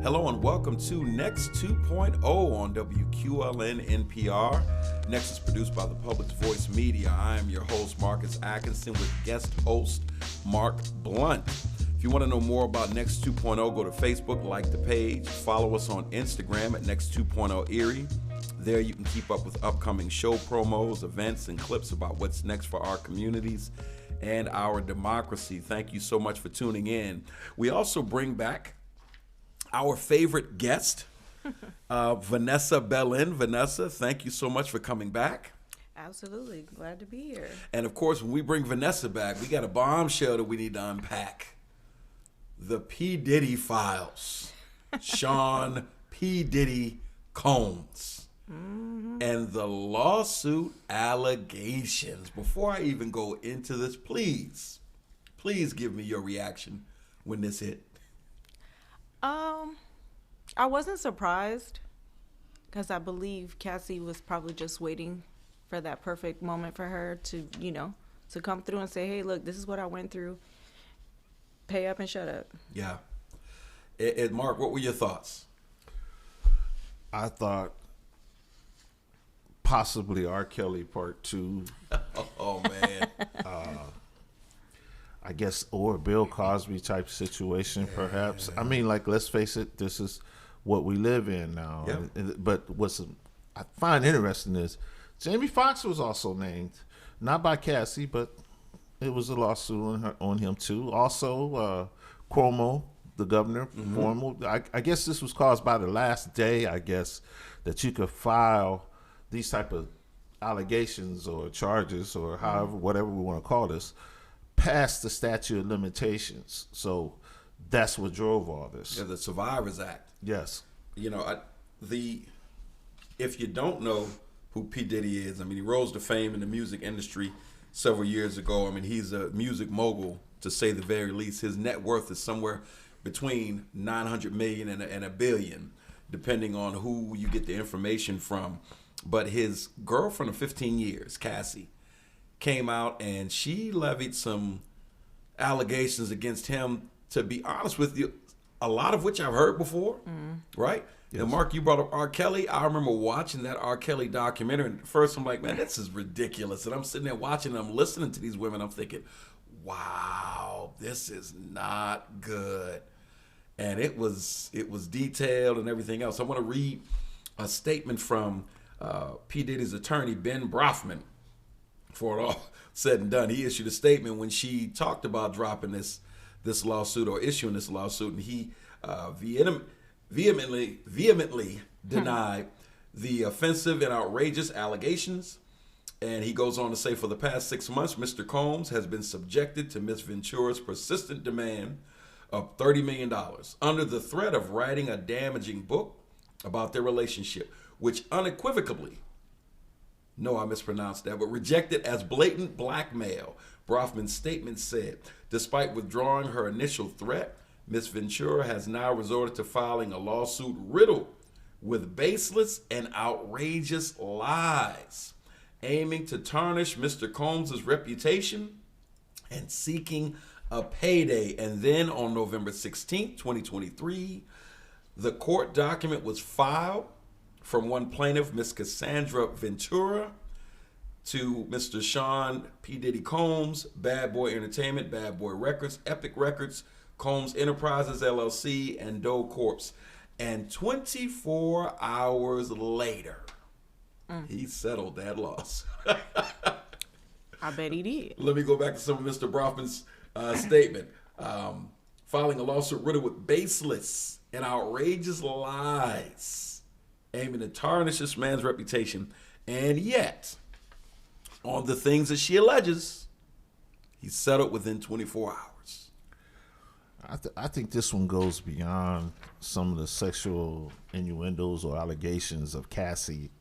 Hello and welcome to Next 2.0 on WQLN NPR. Next is produced by the Public Voice Media. I am your host, Marcus Atkinson, with guest host Marc Blount. If you want to know more about Next 2.0, go to Facebook, like the page, follow us on Instagram at Next 2.0 Erie. There you can keep up with upcoming show promos, events, and clips about what's next for our communities and our democracy. Thank you so much for tuning in. We also bring back our favorite guest, Vanessa Belen. Vanessa, thank you so much for coming back. Absolutely. Glad to be here. And of course, when we bring Vanessa back, we got a bombshell that we need to unpack. The P-Diddy files. Sean P-Diddy Combs. And the lawsuit allegations. Before I even go into this, please give me your reaction when this hit. I wasn't surprised because I believe Cassie was probably just waiting for that perfect moment for her to, to come through and say, hey, look, this is what I went through. Pay up and shut up. Yeah. Marc, what were your thoughts? I thought possibly R. Kelly Part 2. Oh, man. I guess, or Bill Cosby type situation, perhaps. I mean, like, let's face it, this is what we live in now. Yep. But what's I find interesting is Jamie Foxx was also named, not by Cassie, but it was a lawsuit on him too. Also, Cuomo, the governor, formal. I guess this was caused by the last day, I guess, that you could file these type of allegations or charges or however, whatever we want to call this, past the statute of limitations. So that's what drove all this. Yeah, the Survivors Act. Yes. If you don't know who P. Diddy is, I mean, he rose to fame in the music industry several years ago. I mean, he's a music mogul, to say the very least. His net worth is somewhere between $900 million and $1 billion, depending on who you get the information from. But his girlfriend of 15 years, Cassie, came out and she levied some allegations against him, to be honest with you, a lot of which I've heard before, right? Yes. And Marc, you brought up R. Kelly. I remember watching that R. Kelly documentary, and at first I'm like, man, this is ridiculous. And I'm sitting there watching and I'm listening to these women. I'm thinking, wow, this is not good. And it was detailed and everything else. I want to read a statement from P. Diddy's attorney, Ben Brafman. Before it all said and done, he issued a statement when she talked about dropping this lawsuit or issuing this lawsuit, and he vehemently denied the offensive and outrageous allegations. And he goes on to say, for the past 6 months, Mr. Combs has been subjected to Ms. Ventura's persistent demand of $30 million under the threat of writing a damaging book about their relationship, which unequivocally, no, I mispronounced that, but rejected as blatant blackmail. Brafman's statement said, despite withdrawing her initial threat, Ms. Ventura has now resorted to filing a lawsuit riddled with baseless and outrageous lies, aiming to tarnish Mr. Combs' reputation and seeking a payday. And then on November 16th, 2023, the court document was filed from one plaintiff, Ms. Cassandra Ventura, to Mr. Sean P. Diddy Combs, Bad Boy Entertainment, Bad Boy Records, Epic Records, Combs Enterprises, LLC, and Doe Corps. And 24 hours later, he settled that loss. I bet he did. Let me go back to some of Mr. Brafman's statement. Filing a lawsuit riddled with baseless and outrageous lies, aiming to tarnish this man's reputation. And yet, on the things that she alleges, he settled within 24 hours. I think this one goes beyond some of the sexual innuendos or allegations of Cassie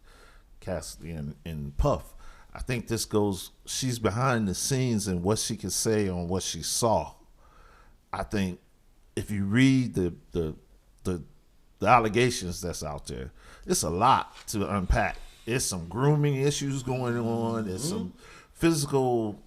and Puff. I think this goes, she's behind the scenes and what she could say on what she saw. I think if you read the allegations that's out there, it's a lot to unpack. There's some grooming issues going on. There's some physical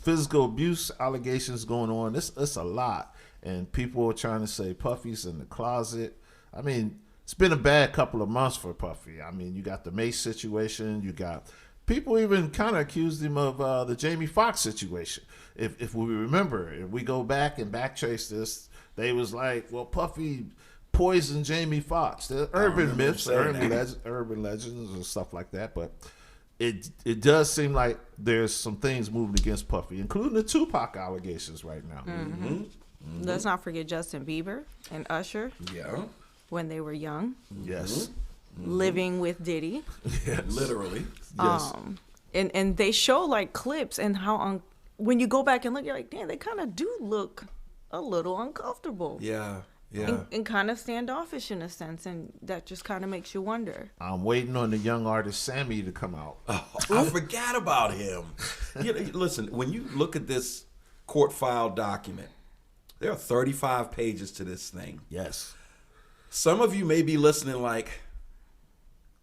abuse allegations going on. It's a lot. And people are trying to say Puffy's in the closet. I mean, it's been a bad couple of months for Puffy. I mean, you got the Mace situation. You got people even kind of accused him of the Jamie Foxx situation. If we remember, if we go back and backtrace this, they was like, well, Puffy poisoned Jamie Foxx. The urban myths, urban legends and stuff like that. But it does seem like there's some things moving against Puffy, including the Tupac allegations right now. Mm-hmm. Mm-hmm. Let's not forget Justin Bieber and Usher. Yeah. When they were young. Yes. Living with Diddy. Yes. Literally. Yes. And they show like clips and how when you go back and look, you're like, damn, they kind of do look a little uncomfortable. Yeah. Yeah. And kind of standoffish in a sense, and that just kind of makes you wonder. I'm waiting on the young artist Sammy to come out. Oh, I forgot about him. Listen, when you look at this court file document, there are 35 pages to this thing. Yes. Some of you may be listening like,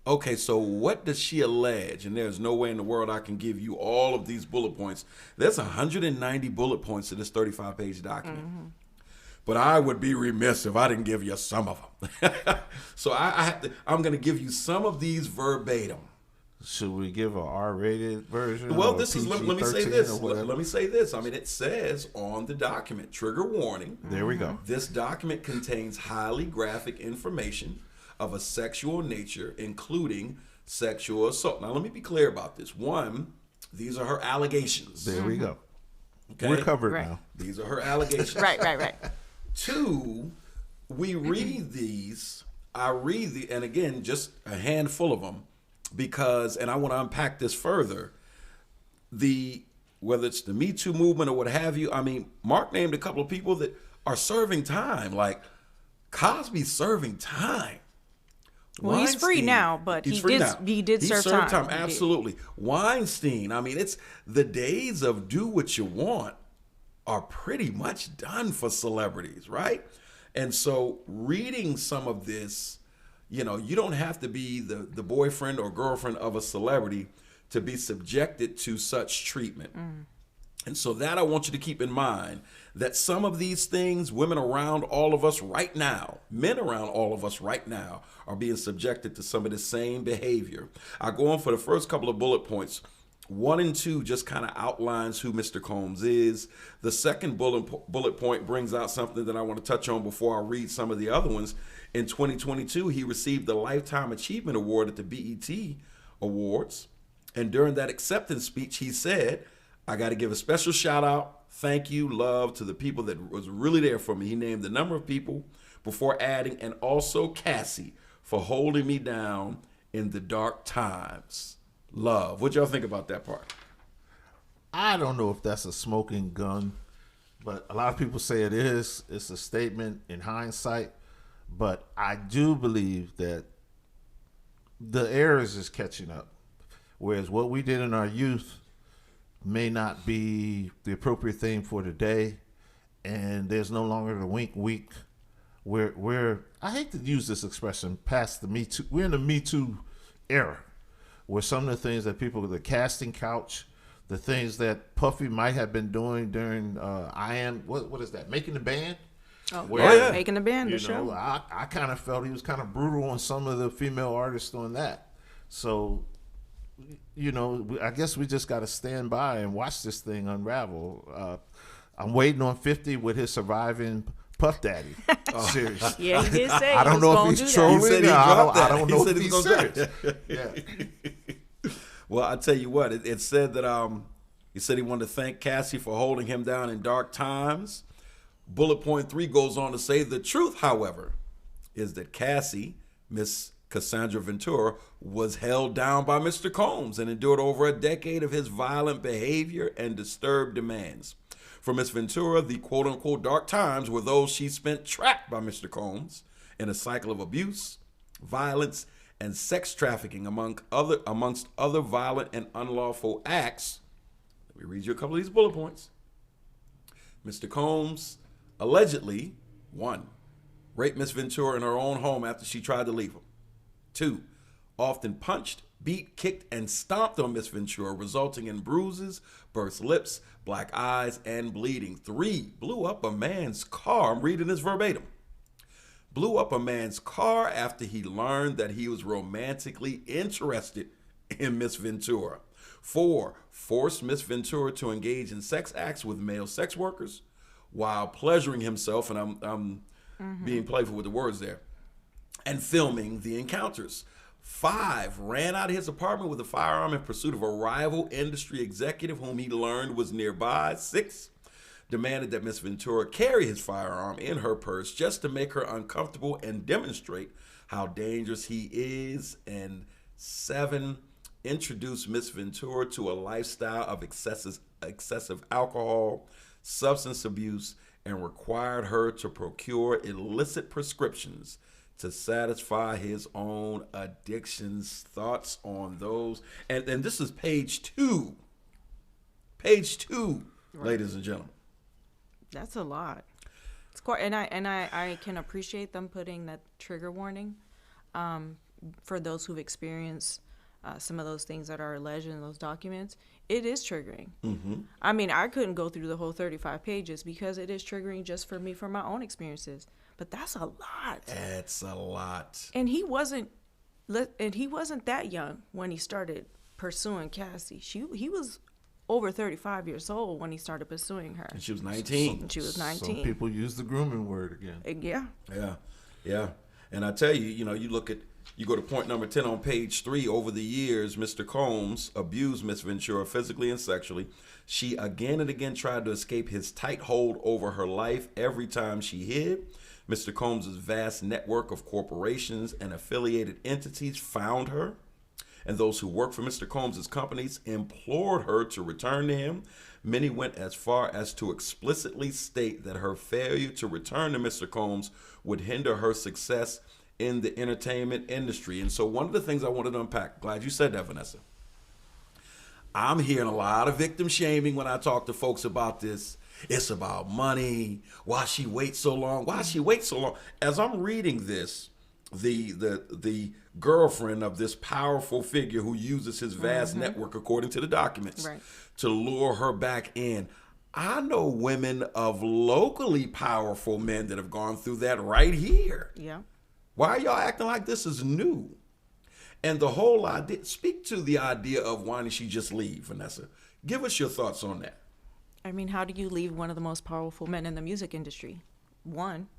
okay, so what does she allege? And there's no way in the world I can give you all of these bullet points. There's 190 bullet points to this 35-page document. Mm-hmm. But I would be remiss if I didn't give you some of them. So I'm going to give you some of these verbatim. Should we give an R-rated version? Well, this is let me say this. Let me say this. I mean, it says on the document, trigger warning. There we go. This document contains highly graphic information of a sexual nature, including sexual assault. Now, let me be clear about this. One, these are her allegations. There we go. Okay? We're covered now. These are her allegations. Right. Two, we read these. I read and again, just a handful of them. Because, and I want to unpack this further, whether it's the Me Too movement or what have you, I mean, Marc named a couple of people that are serving time, like Cosby's serving time. Well, he's free now, but he did serve time. Absolutely. Weinstein, I mean, it's the days of do what you want are pretty much done for celebrities, right? And so reading some of this, you don't have to be the boyfriend or girlfriend of a celebrity to be subjected to such treatment. Mm. And so that I want you to keep in mind, that some of these things, women around all of us right now, men around all of us right now, are being subjected to some of the same behavior. I go on for the first couple of bullet points. 1 and 2 just kind of outlines who Mr. Combs is. The second bullet point brings out something that I want to touch on before I read some of the other ones. In 2022, he received the Lifetime Achievement Award at the BET Awards. And during that acceptance speech, he said, I got to give a special shout out, thank you, love to the people that was really there for me. He named the number of people before adding, and also Cassie for holding me down in the dark times. Love. What y'all think about that part? I don't know if that's a smoking gun, but a lot of people say it is. It's a statement in hindsight. But I do believe that the errors is catching up. Whereas what we did in our youth may not be the appropriate thing for today. And there's no longer the wink week. We're I hate to use this expression, past the Me Too. We're in the Me Too era, where some of the things that people, the casting couch, the things that Puffy might have been doing during what is that, Making the Band? Yeah. Making the Band, the show. I kind of felt he was kind of brutal on some of the female artists on that. So, I guess we just got to stand by and watch this thing unravel. I'm waiting on 50 with his surviving Puff Daddy. Seriously. Yeah, he did say I don't know if he's trolling. He said he dropped that. I don't know if he's serious. Yeah. Well, I tell you what, it said that he said he wanted to thank Cassie for holding him down in dark times. Bullet point 3 goes on to say, the truth, however, is that Cassie, Miss Cassandra Ventura, was held down by Mr. Combs and endured over a decade of his violent behavior and disturbed demands. For Miss Ventura, the quote-unquote dark times were those she spent trapped by Mr. Combs in a cycle of abuse, violence, and sex trafficking amongst other violent and unlawful acts. Let me read you a couple of these bullet points. Mr. Combs allegedly, 1, raped Miss Ventura in her own home after she tried to leave him. 2, often punched, beat, kicked, and stomped on Miss Ventura, resulting in bruises, burst lips, black eyes, and bleeding. 3, blew up a man's car. I'm reading this verbatim. blew up a man's car after he learned that he was romantically interested in Miss Ventura. 4, forced Miss Ventura to engage in sex acts with male sex workers while pleasuring himself, and I'm being playful with the words there, and filming the encounters. 5, ran out of his apartment with a firearm in pursuit of a rival industry executive whom he learned was nearby. 6, demanded that Miss Ventura carry his firearm in her purse just to make her uncomfortable and demonstrate how dangerous he is. And 7, introduced Miss Ventura to a lifestyle of excessive alcohol, substance abuse, and required her to procure illicit prescriptions to satisfy his own addictions. Thoughts on those? And this is page 2. Page 2, right, ladies and gentlemen. That's a lot. It's quite, and I can appreciate them putting that trigger warning for those who've experienced some of those things that are alleged in those documents. It is triggering. Mm-hmm. I mean, I couldn't go through the whole 35 pages because it is triggering just for me, from my own experiences. But that's a lot. That's a lot. And he wasn't that young when he started pursuing Cassie. He was over 35 years old when he started pursuing her. And she was 19. She was 19. Some people use the grooming word again. Yeah. And I tell you, you go to point number 10 on page 3. Over the years, Mr. Combs abused Miss Ventura physically and sexually. She again and again tried to escape his tight hold over her life every time she hid. Mr. Combs' vast network of corporations and affiliated entities found her, and those who worked for Mr. Combs' companies implored her to return to him. Many went as far as to explicitly state that her failure to return to Mr. Combs would hinder her success in the entertainment industry. And so one of the things I wanted to unpack, glad you said that, Vanessa. I'm hearing a lot of victim shaming when I talk to folks about this. It's about money. Why she wait so long? As I'm reading this, the girlfriend of this powerful figure who uses his vast network, according to the documents, right, to lure her back in. I know women of locally powerful men that have gone through that right here. Yeah. Why are y'all acting like this is new? And the whole idea, speak to the idea of why didn't she just leave, Vanessa? Give us your thoughts on that. I mean, how do you leave one of the most powerful men in the music industry? One,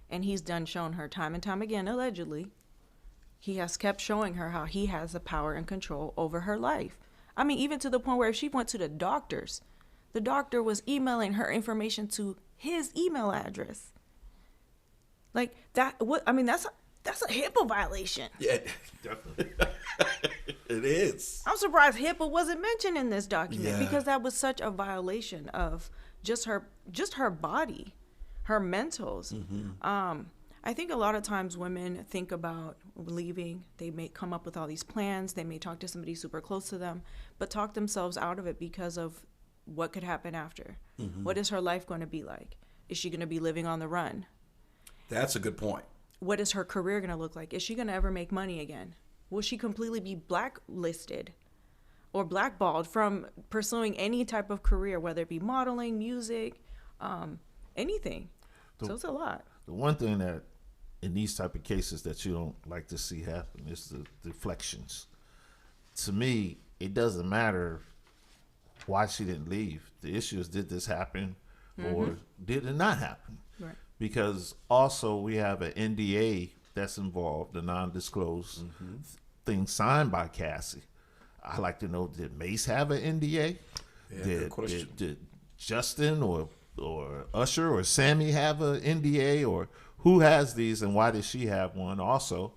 and he's shown her time and time again, allegedly. He has kept showing her how he has the power and control over her life. I mean, even to the point where if she went to the doctors, the doctor was emailing her information to his email address. Like that, that's a Hippo violation. Yeah, definitely. It is. I'm surprised Hippo wasn't mentioned in this document, because that was such a violation of just her body, her mentals. Mm-hmm. I think a lot of times women think about leaving. They may come up with all these plans. They may talk to somebody super close to them, but talk themselves out of it because of what could happen after. Mm-hmm. What is her life going to be like? Is she going to be living on the run? That's a good point. What is her career going to look like? Is she going to ever make money again? Will she completely be blacklisted or blackballed from pursuing any type of career, whether it be modeling, music, anything? So it's a lot. The one thing that in these type of cases that you don't like to see happen is the deflections. To me, it doesn't matter why she didn't leave. The issue is, did this happen or did it not happen? Right. Because also we have an NDA that's involved, the non-disclosed thing signed by Cassie. I like to know, did Mace have an NDA? Yeah, good question. Did Justin or Usher or Sammy have an NDA, or who has these and why did she have one? Also,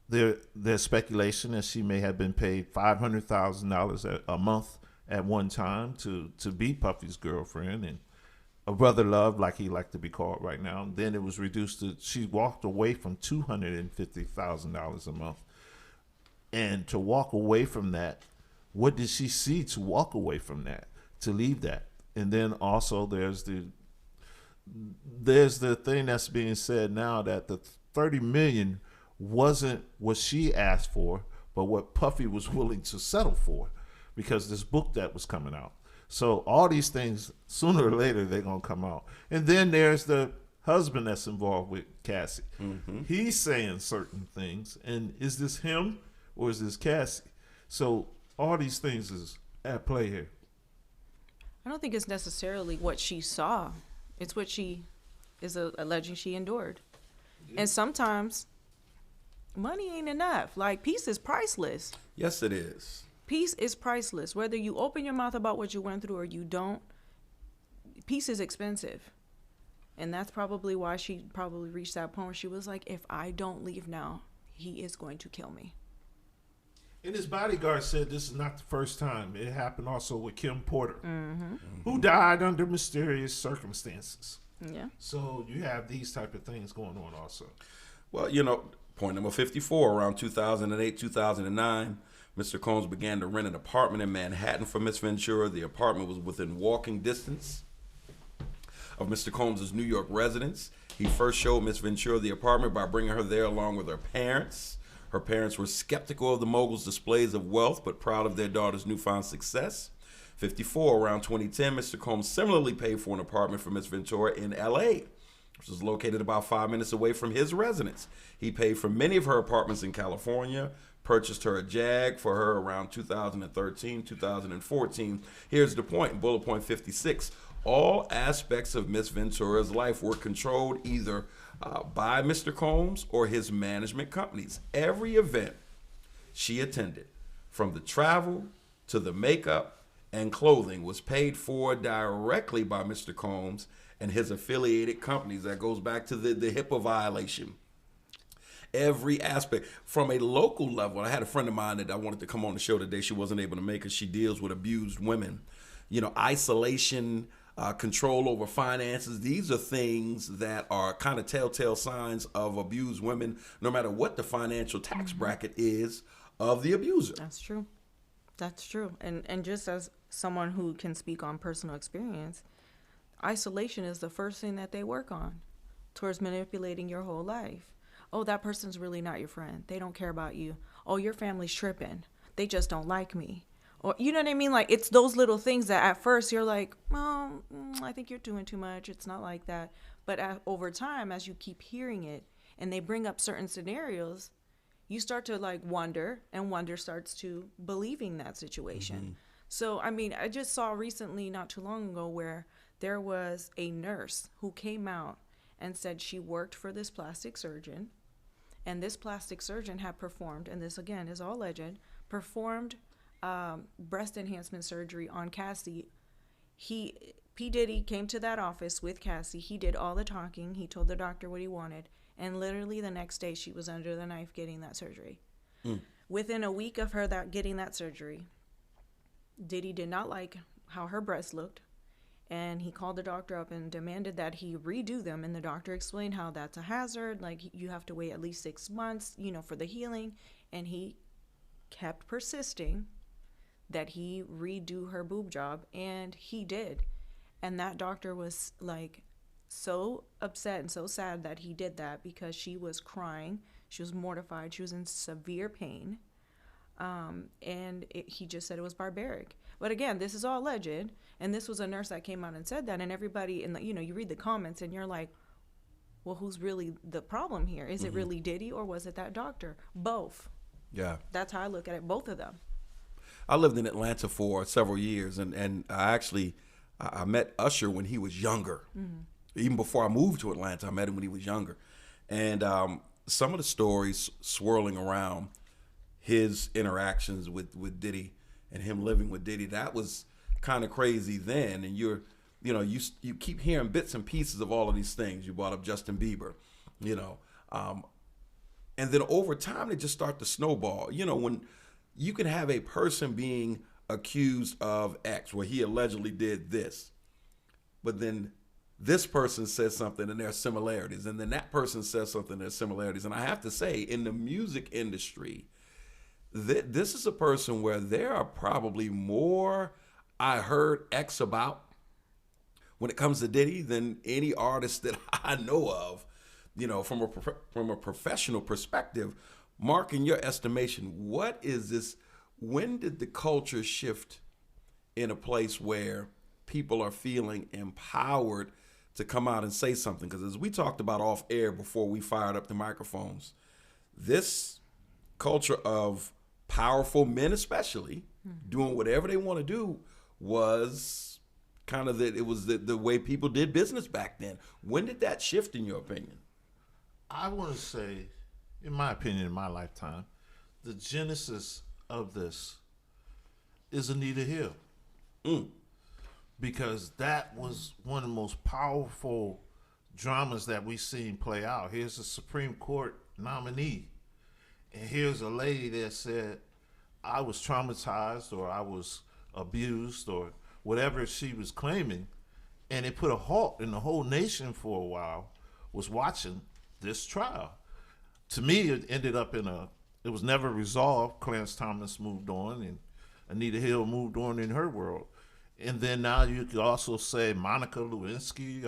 there's speculation that she may have been paid $500,000 a month at one time to be Puffy's girlfriend and a brother love, like he liked to be called right now. And then it was reduced to, she walked away from $250,000 a month. And to walk away from that, what did she see to walk away from that, to leave that? And then also there's the thing that's being said now that the $30 million wasn't what she asked for, but what Puffy was willing to settle for, because this book that was coming out. So all these things, sooner or later, they're going to come out. And then there's the husband that's involved with Cassie. He's saying certain things, and is this him or is this Cassie? So all these things is at play here. I don't think it's necessarily what she saw. It's what she is alleging she endured. And sometimes money ain't enough. Like, peace is priceless. Yes, it is. Peace is priceless. Whether you open your mouth about what you went through or you don't, peace is expensive. And that's probably why she probably reached that point where she was like, if I don't leave now, he is going to kill me. And his bodyguard said this is not the first time. It happened also with Kim Porter, who died under mysterious circumstances. Yeah. So you have these type of things going on also. Well, point number 54, around 2008, 2009, Mr. Combs began to rent an apartment in Manhattan for Miss Ventura. The apartment was within walking distance of Mr. Combs' New York residence. He first showed Miss Ventura the apartment by bringing her there along with her parents. Her parents were skeptical of the mogul's displays of wealth, but proud of their daughter's newfound success. 54, around 2010, Mr. Combs similarly paid for an apartment for Miss Ventura in L.A., which is located about 5 minutes away from his residence. He paid for many of her apartments in California, purchased her a Jag for her around 2013, 2014. Here's the point, bullet point 56. All aspects of Miss Ventura's life were controlled either by Mr. Combs or his management companies. Every event she attended, from the travel to the makeup and clothing, was paid for directly by Mr. Combs and his affiliated companies. That goes back to the Hippo violation. Every aspect from a local level. I had a friend of mine that I wanted to come on the show today. She wasn't able to make it. She deals with abused women. Isolation, control over finances. These are things that are kind of telltale signs of abused women, no matter what the financial tax bracket is of the abuser. That's true. That's true. And just as someone who can speak on personal experience, isolation is the first thing that they work on towards manipulating your whole life. Oh, that person's really not your friend. They don't care about you. Oh, your family's tripping. They just don't like me. Or, you know what I mean? Like, it's those little things that at first you're like, well, I think you're doing too much. It's not like that. But over time, as you keep hearing it and they bring up certain scenarios, you start to like wonder, and wonder starts to believing that situation. So, I mean, I just saw recently, not too long ago, where there was a nurse who came out and said she worked for this plastic surgeon, and this plastic surgeon had performed, and this again is all alleged, performed breast enhancement surgery on Cassie. P-Diddy came to that office with Cassie. He did all the talking. He told the doctor what he wanted, and literally the next day she was under the knife getting that surgery. Within a week of her getting that surgery, Diddy did not like how her breasts looked, and he called the doctor up and demanded that he redo them. And the doctor explained how that's a hazard. Like, you have to wait at least 6 months, for the healing. And he kept persisting that he redo her boob job, and he did. And that doctor was like so upset and so sad that he did that, because she was crying. She was mortified. She was in severe pain. And he just said it was barbaric. But again, this is all alleged, and this was a nurse that came out and said that, and everybody you read the comments and you're like, well, who's really the problem here? Is it really Diddy, or was it that doctor? Both. Yeah. That's how I look at it, both of them. I lived in Atlanta for several years, and I met Usher when he was younger. Even before I moved to Atlanta, I met him when he was younger. And some of the stories swirling around his interactions with Diddy and him living with Diddy, that was kind of crazy then. And you keep hearing bits and pieces of all of these things. You brought up Justin Bieber, and then over time they just start to snowball. When you can have a person being accused of X, where he allegedly did this, but then this person says something and there are similarities, and then that person says something and there's similarities. And I have to say, in the music industry, this is a person where there are probably more I heard X about when it comes to Diddy than any artist that I know of, from a professional perspective. Marc, in your estimation, what is this? When did the culture shift in a place where people are feeling empowered to come out and say something. Because as we talked about off air before we fired up the microphones, this culture of powerful men especially doing whatever they want to do was kind of the way people did business back then. When did that shift in your opinion? I want to say, in my opinion, in my lifetime, the genesis of this is Anita Hill. Because that was one of the most powerful dramas that we've seen play out. Here's a Supreme Court nominee, and here's a lady that said, I was traumatized or I was abused or whatever she was claiming, and it put a halt in the whole nation for a while was watching this trial. To me, it ended up it was never resolved. Clarence Thomas moved on, and Anita Hill moved on in her world. And then now you could also say Monica Lewinsky,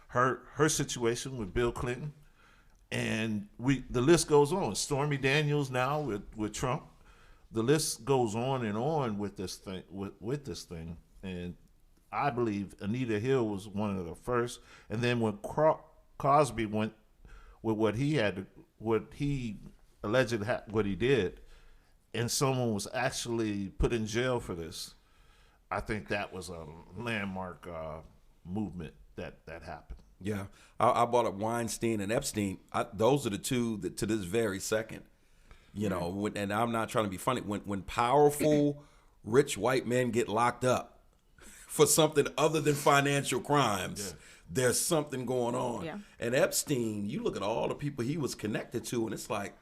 her situation with Bill Clinton, and the list goes on. Stormy Daniels now with Trump. The list goes on with this thing. With this thing, and I believe Anita Hill was one of the first. And then when Cosby went with what he alleged what he did, and someone was actually put in jail for this, I think that was a landmark movement that happened. Yeah, I brought up Weinstein and Epstein. Those are the two that to this very second, and I'm not trying to be funny. When powerful, rich white men get locked up for something other than financial crimes, there's something going on. Yeah. And Epstein, you look at all the people he was connected to, and it's like,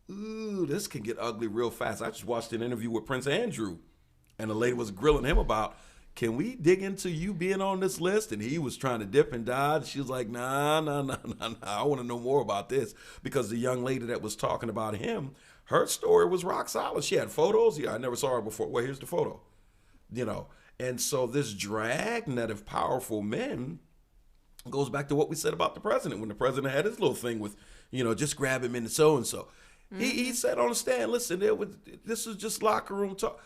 ooh, this can get ugly real fast. I just watched an interview with Prince Andrew, and the lady was grilling him about, can we dig into you being on this list? And he was trying to dip and dodge. She was like, nah. I want to know more about this. Because the young lady that was talking about him, her story was rock solid. She had photos. Yeah, I never saw her before. Well, here's the photo. And so this dragnet of powerful men goes back to what we said about the president. When the president had his little thing with, just grab him into so-and-so. Mm-hmm. He said on the stand, listen, this is just locker room talk.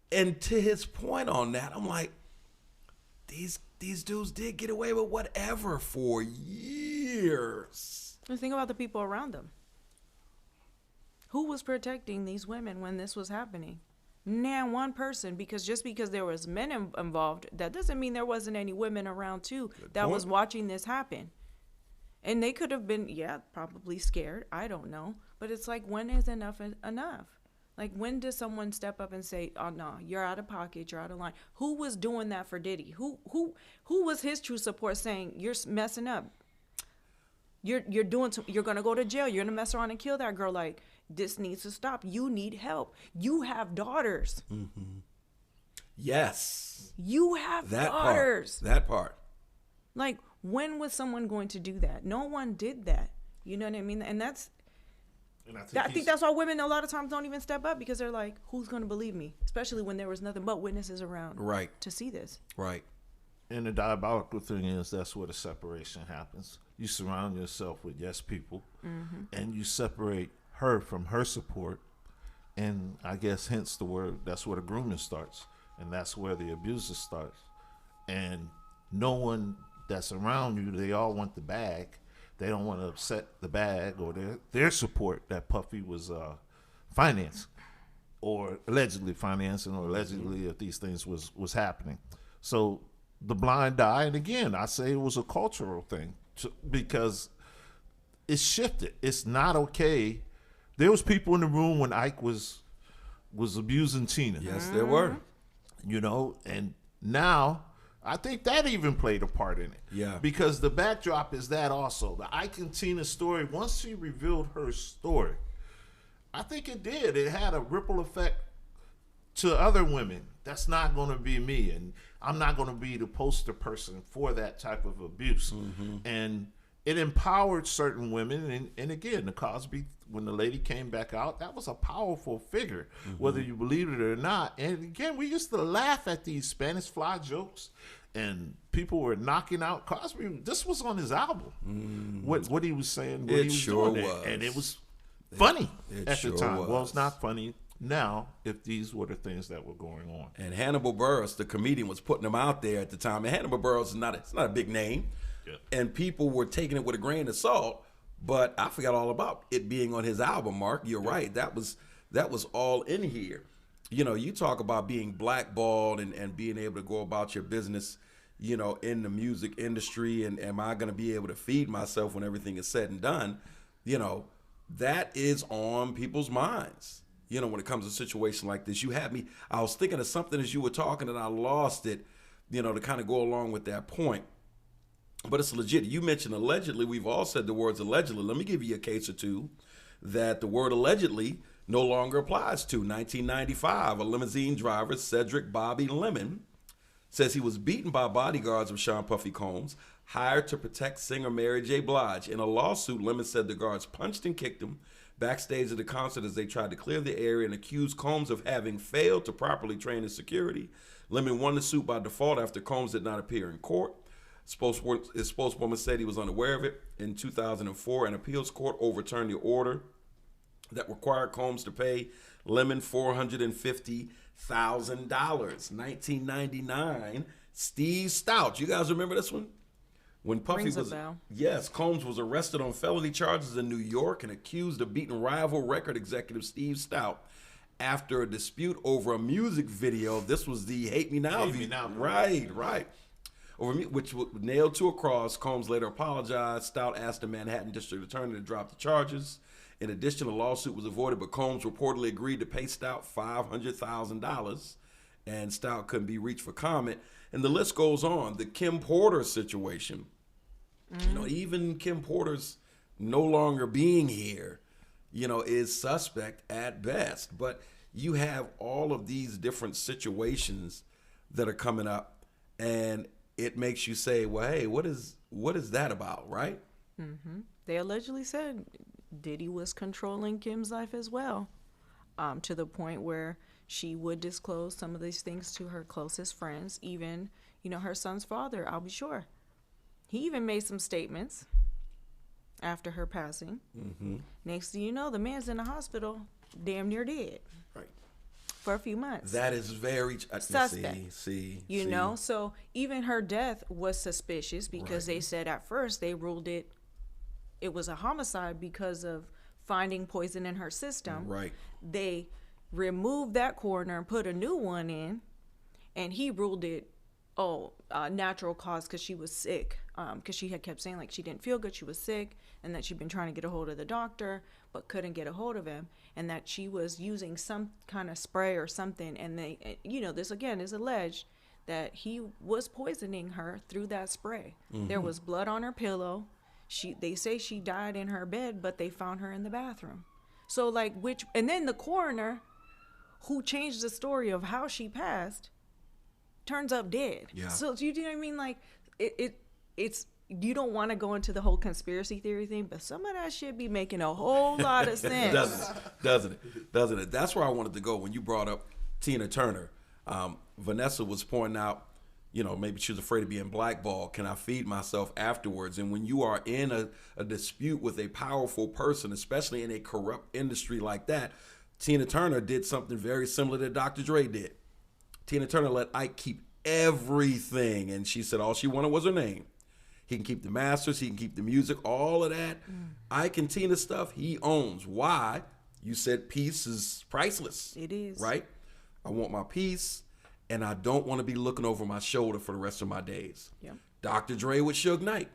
And to his point on that, I'm like, these dudes did get away with whatever for years. Just think about the people around them. Who was protecting these women when this was happening? Now one person, because there was men involved, that doesn't mean there wasn't any women around too that was watching this happen. And they could have been, probably scared. I don't know. But it's like, when is enough enough? Like, when does someone step up and say, oh, no, you're out of pocket, you're out of line? Who was doing that for Diddy? Who was his true support saying, you're messing up? You're going to go to jail. You're going to mess around and kill that girl. Like, this needs to stop. You need help. You have daughters. Mm-hmm. Yes. You have daughters. That part. Like, when was someone going to do that? No one did that. You know what I mean? And I think that's why women a lot of times don't even step up, because they're like, who's going to believe me? Especially when there was nothing but witnesses around to see this. Right. And the diabolical thing is, that's where the separation happens. You surround yourself with yes people, and you separate her from her support. And I guess hence the word, that's where the grooming starts. And that's where the abuse starts. And no one that's around you, they all want the bag. They don't want to upset the bag or their support that Puffy was financing, or allegedly financing, or allegedly if these things was happening. So the blind eye, and again, I say it was a cultural thing because it shifted. It's not okay. There was people in the room when Ike was abusing Tina. Yes, there were. And now I think that even played a part in it. Yeah. Because the backdrop is that also. The Ike and Tina story, once she revealed her story, I think it did. It had a ripple effect to other women. That's not going to be me. And I'm not going to be the poster person for that type of abuse. Mm-hmm. And it empowered certain women. And again, the Cosby, when the lady came back out, that was a powerful figure, whether you believe it or not. And again, we used to laugh at these Spanish fly jokes, and people were knocking out Cosby. This was on his album. What he was saying, what he was doing, and it was funny at the time. Well, it's not funny now if these were the things that were going on. And Hannibal Buress, the comedian, was putting them out there at the time. And Hannibal Buress is not a big name. Yeah. And people were taking it with a grain of salt. But I forgot all about it being on his album, Marc. You're right. That was all in here. You know, you talk about being blackballed and being able to go about your business, you know, in the music industry. And am I going to be able to feed myself when everything is said and done? You know, that is on people's minds. You know, when it comes to a situation like this, you had me, I was thinking of something as you were talking and I lost it, you know, to kind of go along with that point. But it's legit. You mentioned allegedly. We've all said the words allegedly. Let me give you a case or two that the word allegedly no longer applies to. 1995, a limousine driver, Cedric Bobby Lemon, says he was beaten by bodyguards of Sean Puffy Combs, hired to protect singer Mary J. Blige. In a lawsuit, Lemon said the guards punched and kicked him backstage at the concert as they tried to clear the area and accused Combs of having failed to properly train his security. Lemon won the suit by default after Combs did not appear in court. His spokeswoman said he was unaware of it. In 2004, an appeals court overturned the order that required Combs to pay Lemon $450,000. 1999, Steve Stout. You guys remember this one? When Puffy Rings a was, bell. yes, Combs was arrested on felony charges in New York and accused of beating rival record executive Steve Stout after a dispute over a music video. This was the Hate Me Now video. Right. Which was nailed to a cross. Combs later apologized. Stout asked the Manhattan District Attorney to drop the charges. In addition, a lawsuit was avoided, but Combs reportedly agreed to pay Stout $500,000, and Stout couldn't be reached for comment. And the list goes on. The Kim Porter situation. You know, even Kim Porter's no longer being here, you know, is suspect at best. But you have all of these different situations that are coming up, and it makes you say, well, hey, what is that about, right? Mm-hmm. They allegedly said Diddy was controlling Kim's life as well, to the point where she would disclose some of these things to her closest friends, even, you know, her son's father, I'll be sure. He even made some statements after her passing. Mm-hmm. Next thing you know, the man's in the hospital, damn near dead. Right. For a few months. That is very suspect. See, you know, so even her death was suspicious because they said at first they ruled it was a homicide because of finding poison in her system. Right. They removed that coroner and put a new one in, and he ruled it natural cause because she was sick. Because she had kept saying like she didn't feel good, she was sick, and that she'd been trying to get a hold of the doctor but couldn't get a hold of him, and that she was using some kind of spray or something, and they, you know, this again is alleged that he was poisoning her through that spray. Mm-hmm. There was blood on her pillow. They say she died in her bed, but they found her in the bathroom. So like and then the coroner who changed the story of how she passed turns up dead. Yeah. So you know what I mean? Like it's you don't want to go into the whole conspiracy theory thing, but some of that shit be making a whole lot of sense. Doesn't it? That's where I wanted to go when you brought up Tina Turner. Vanessa was pointing out, you know, maybe she was afraid of being blackballed. Can I feed myself afterwards? And when you are in a dispute with a powerful person, especially in a corrupt industry like that, Tina Turner did something very similar that Dr. Dre did. Tina Turner let Ike keep everything, and she said all she wanted was her name. He can keep the masters, he can keep the music, all of that. Ike and Tina stuff, he owns. Why? You said peace is priceless. It is. Right? I want my peace, and I don't want to be looking over my shoulder for the rest of my days. Yeah. Dr. Dre with Suge Knight.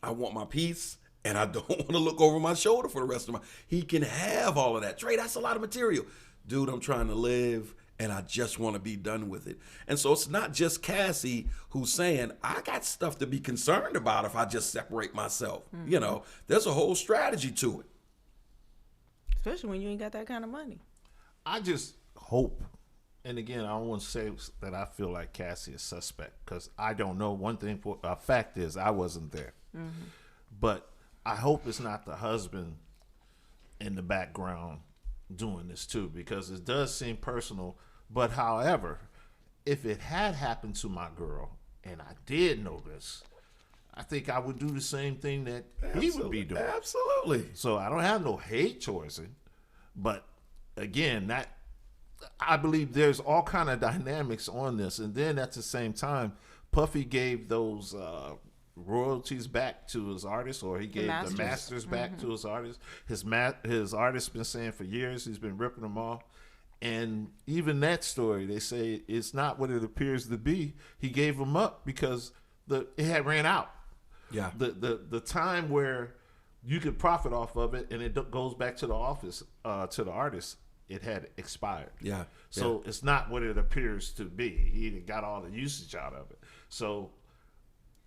I want my peace, and I don't want to look over my shoulder for the rest of my... He can have all of that. Dre, that's a lot of material. Dude, I'm trying to live, and I just want to be done with it. And so it's not just Cassie who's saying, I got stuff to be concerned about if I just separate myself. Mm-hmm. You know, there's a whole strategy to it. Especially when you ain't got that kind of money. I just hope, and again, I don't want to say that I feel like Cassie is suspect because I don't know. One thing for a fact is I wasn't there. Mm-hmm. But I hope it's not the husband in the background doing this too, because it does seem personal. But however, if it had happened to my girl and I did know this, I think I would do the same thing that he would be doing. Absolutely. So I don't have no hate towards it, but again, that I believe there's all kind of dynamics on this, and then at the same time, Puffy gave those royalties back to his artists, or he gave the masters back to his artists. His artist's been saying for years he's been ripping them off, and even that story, they say it's not what it appears to be. He gave them up because it had ran out. Yeah, the time where you could profit off of it, and it goes back to the office to the artist. It had expired. Yeah. So it's not what it appears to be. He got all the usage out of it. So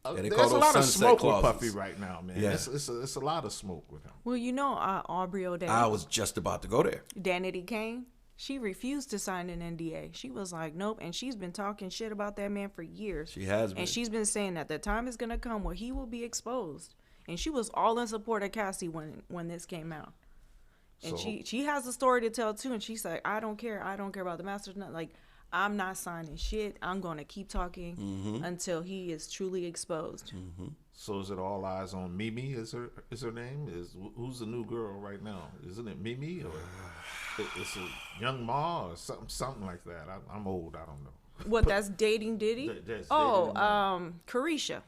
there's a lot of smoke with Puffy right now, man. Yeah. It's a lot of smoke with him. Well, Aubrey O'Day. I was just about to go there. Danity Kane. She refused to sign an NDA. She was like, nope. And she's been talking shit about that man for years. She has been. And she's been saying that the time is going to come where he will be exposed. And she was all in support of Cassie when this came out. And she has a story to tell too, and she's like, I don't care about the masters. Not like, I'm not signing shit. I'm going to keep talking until he is truly exposed. So is it all eyes on Mimi? Is her name? Who's the new girl right now? Isn't it Mimi, or it's a Young Ma or something like that? I'm old. I don't know. What? That's dating Diddy? Carisha,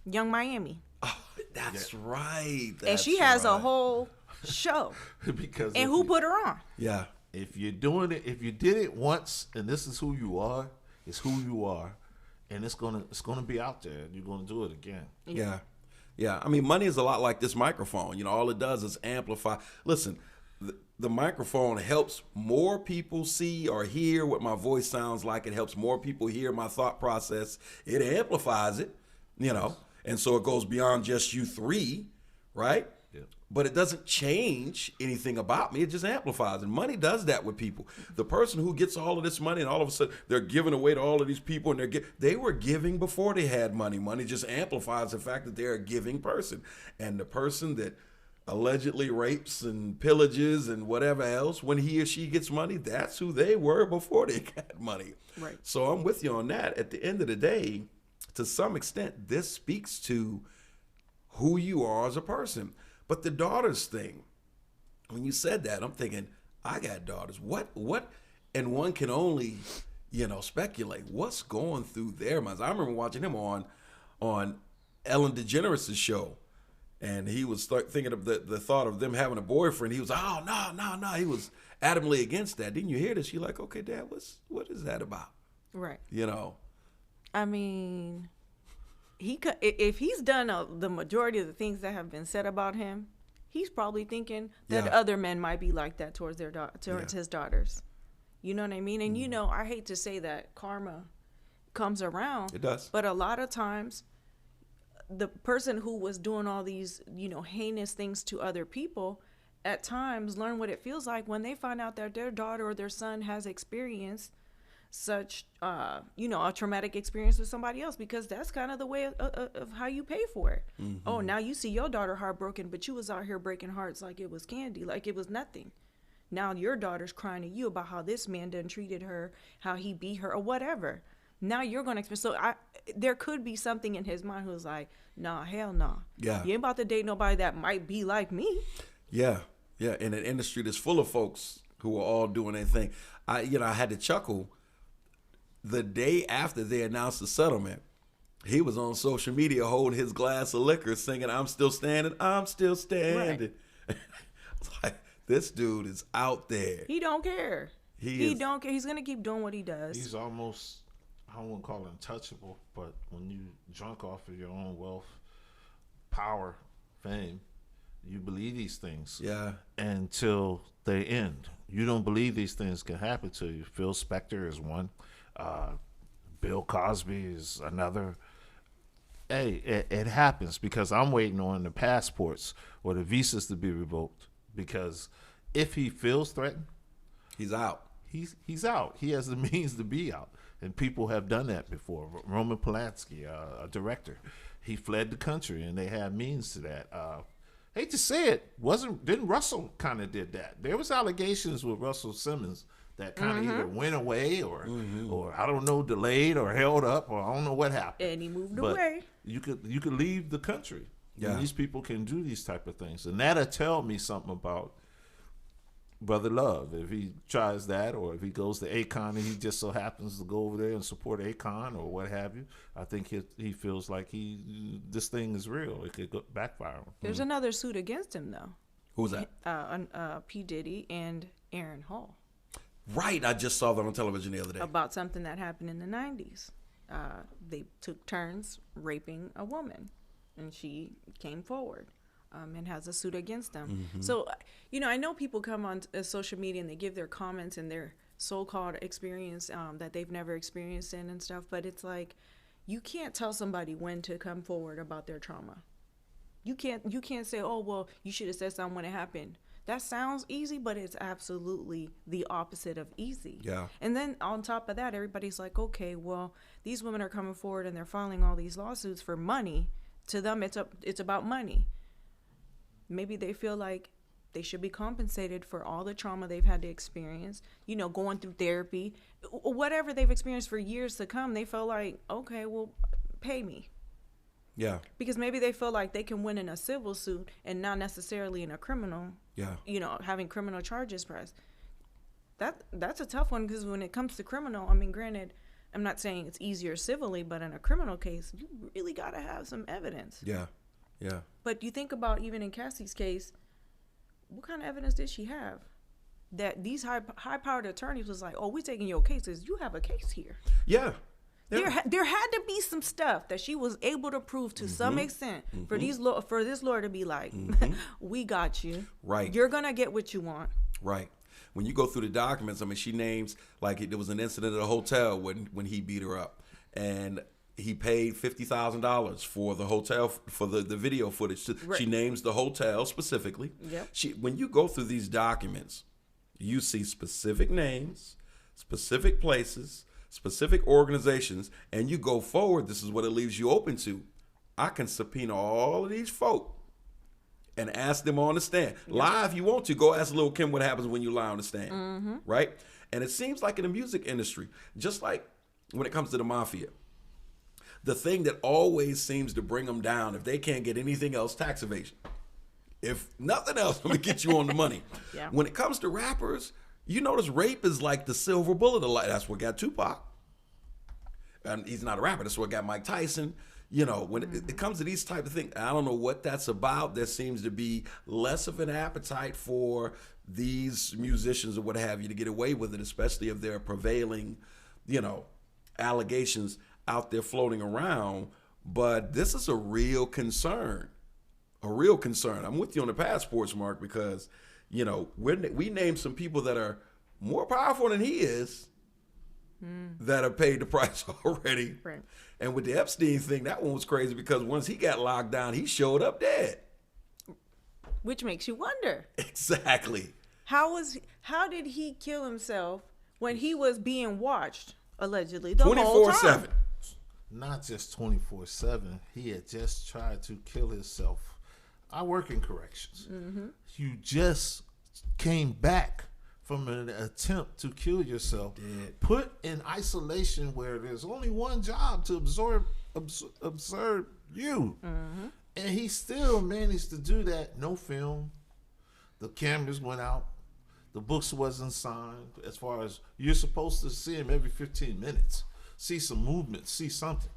Young Miami. Oh, that's right. And she has a whole show. Because who put her on? Yeah. If you're doing it, if you did it once, and this is who you are, it's who you are, and it's gonna be out there. You're gonna do it again. Yeah. I mean, money is a lot like this microphone. All it does is amplify. Listen, the microphone helps more people see or hear what my voice sounds like. It helps more people hear my thought process. It amplifies it, and so it goes beyond just you three, right? Yeah. But it doesn't change anything about me. It just amplifies. And money does that with people. The person who gets all of this money and all of a sudden they're giving away to all of these people, and they were giving before they had money. Money just amplifies the fact that they're a giving person. And the person that allegedly rapes and pillages and whatever else, when he or she gets money, that's who they were before they got money. Right. So I'm with you on that. At the end of the day, to some extent, this speaks to who you are as a person. But the daughters thing, when you said that, I'm thinking, I got daughters. What? And one can only, speculate what's going through their minds. I remember watching him on Ellen DeGeneres' show, and he was thinking of the thought of them having a boyfriend. He was, oh, no. He was adamantly against that. Didn't you hear this? You're like, okay, Dad, what is that about? Right. I mean, if he's done the majority of the things that have been said about him, he's probably thinking that other men might be like that towards his daughters. You know what I mean? And I hate to say that karma comes around. It does. But a lot of times, the person who was doing all these, heinous things to other people, at times learn what it feels like when they find out that their daughter or their son has experienced such a traumatic experience with somebody else, because that's kind of the way of how you pay for it. Oh, now you see your daughter heartbroken, but you was out here breaking hearts like it was candy, like it was nothing. Now your daughter's crying to you about how this man done treated her, how he beat her, or whatever. Now you're gonna experience. So there could be something in his mind who's like, nah, hell nah. Yeah. You ain't about to date nobody that might be like me. Yeah. In an industry that's full of folks who are all doing their thing. I had to chuckle. The day after they announced the settlement, he was on social media holding his glass of liquor, singing, I'm still standing, I'm still standing. Right. It's like, this dude is out there. He don't care. He don't care. He's going to keep doing what he does. He's almost, I wouldn't call it untouchable, but when you drunk off of your own wealth, power, fame, you believe these things. Yeah. Until they end. You don't believe these things can happen to you. Phil Spector is one. Bill Cosby is another. Hey, it happens, because I'm waiting on the passports or the visas to be revoked, because if he feels threatened, he's out. He's out. He has the means to be out, and people have done that before. Roman Polanski, a director, he fled the country, and they had means to that. Hate to say it, didn't Russell kind of did that? There was allegations with Russell Simmons that kind of either went away or I don't know, delayed or held up, or I don't know what happened. And he moved away. You could leave the country. Yeah. And these people can do these type of things, and that'll tell me something about Brother Love. If he tries that, or if he goes to Akon and he just so happens to go over there and support Akon or what have you, I think he feels like this thing is real. It could backfire him. There's another suit against him, though. Who's that? P-Diddy and Aaron Hall. Right. I just saw that on television the other day. About something that happened in the 90s. They took turns raping a woman, and she came forward. And has a suit against them. Mm-hmm. So, I know people come on social media and they give their comments and their so-called experience that they've never experienced in and stuff. But it's like, you can't tell somebody when to come forward about their trauma. You can't say, oh, well, you should have said something when it happened. That sounds easy, but it's absolutely the opposite of easy. Yeah. And then on top of that, everybody's like, okay, well, these women are coming forward and they're filing all these lawsuits for money. To them, it's about money. Maybe they feel like they should be compensated for all the trauma they've had to experience, going through therapy, whatever they've experienced for years to come. They feel like, okay, well, pay me. Yeah. Because maybe they feel like they can win in a civil suit and not necessarily in a criminal, having criminal charges pressed. That's a tough one, because when it comes to criminal, I mean, granted, I'm not saying it's easier civilly, but in a criminal case, you really got to have some evidence. Yeah. Yeah. But you think about, even in Cassie's case, what kind of evidence did she have? That these high-powered attorneys was like, oh, we're taking your cases. You have a case here. Yeah. There had to be some stuff that she was able to prove to some extent for this lawyer to be like, we got you. Right. You're going to get what you want. Right. When you go through the documents, I mean, she names, like, there was an incident at a hotel when he beat her up. And he paid $50,000 for the hotel, for the video footage. Right. She names the hotel specifically. Yep. When you go through these documents, you see specific names, specific places, specific organizations, and you go forward. This is what it leaves you open to. I can subpoena all of these folk and ask them on the stand. Yep. Lie if you want to. Go ask Lil' Kim what happens when you lie on the stand. Right? And it seems like in the music industry, just like when it comes to the mafia, the thing that always seems to bring them down, if they can't get anything else, tax evasion. If nothing else, I'm going to get you on the money. Yeah. When it comes to rappers, you notice rape is like the silver bullet of life. That's what got Tupac. And he's not a rapper. That's what got Mike Tyson. When it comes to these type of things, I don't know what that's about. There seems to be less of an appetite for these musicians or what have you to get away with it, especially if they're prevailing, allegations out there floating around. But this is a real concern. I'm with you on the passports, Mark, because, we named some people that are more powerful than he is that have paid the price already. Right. And with the Epstein thing, that one was crazy because once he got locked down, he showed up dead. Which makes you wonder. Exactly. How did he kill himself when he was being watched, allegedly, the whole time? 24/7. Not just 24/7. He had just tried to kill himself. I work in corrections. You just came back from an attempt to kill yourself, put in isolation where there's only one job to observe you. And he still managed to do that. No film. The cameras went out. The books wasn't signed. As far as you're supposed to see him every 15 minutes. See some movement, see something.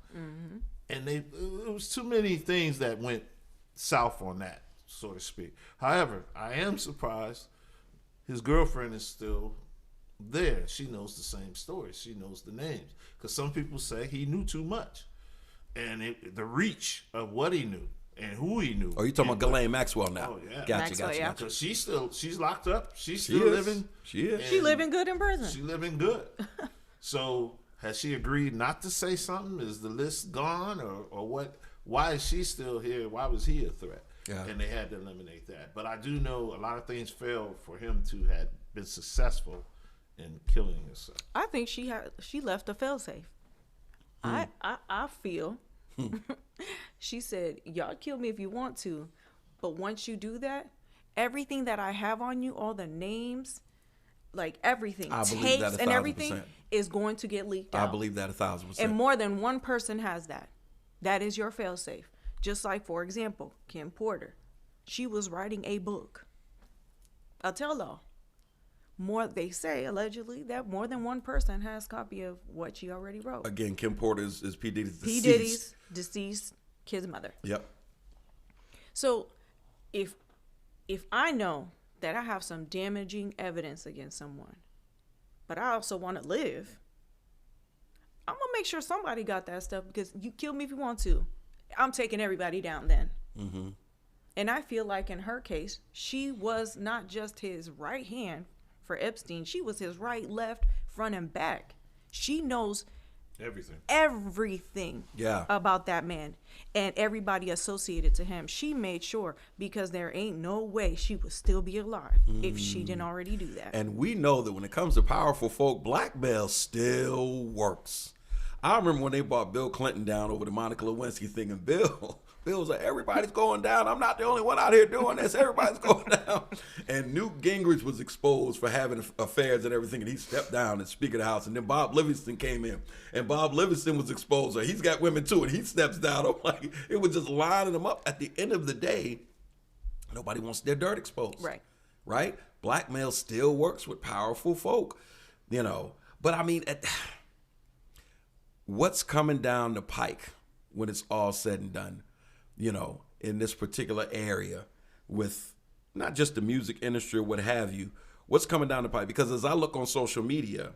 And it was too many things that went south on that, so to speak. However, I am surprised his girlfriend is still there. She knows the same story. She knows the names. Because some people say he knew too much. And the reach of what he knew and who he knew. Oh, you talking about Ghislaine Maxwell now? Oh, yeah. Gotcha. Because she's locked up. She's still living. She is. She living good in prison. She living good. So has she agreed not to say something? Is the list gone or what? Why is she still here? Why was he a threat? Yeah. And they had to eliminate that. But I do know a lot of things failed for him to have been successful in killing himself. I think she left a failsafe. I feel she said, y'all kill me if you want to, but once you do that, everything that I have on you, all the names, like everything, tapes and everything is going to get leaked out. I believe that 1,000%. And more than one person has that. That is your failsafe. Just like, for example, Kim Porter. She was writing a book, a tell-all. they say allegedly that more than one person has copy of what she already wrote. Again, Kim Porter is P. Diddy's deceased. P. Diddy's deceased kid's mother. Yep. So if I know that I have some damaging evidence against someone, but I also want to live, I'm gonna make sure somebody got that stuff, because you kill me if you want to. I'm taking everybody down then. Mm-hmm. And I feel like in her case, she was not just his right hand for Epstein. She was his right, left, front, and back. She knows everything about that man and everybody associated to him. She made sure, because there ain't no way she would still be alive if she didn't already do that. And we know that when it comes to powerful folk, blackmail still works. I remember when they brought Bill Clinton down over the Monica Lewinsky thing, and Bill was like, everybody's going down. I'm not the only one out here doing this. Everybody's going down. And Newt Gingrich was exposed for having affairs and everything, and he stepped down as Speaker of the House. And then Bob Livingston came in, and Bob Livingston was exposed. He's got women too, and he steps down. I'm like, it was just lining them up. At the end of the day, nobody wants their dirt exposed. Right? Blackmail still works with powerful folk, But I mean, what's coming down the pike when it's all said and done, in this particular area with not just the music industry or what have you, what's coming down the pipe? Because as I look on social media,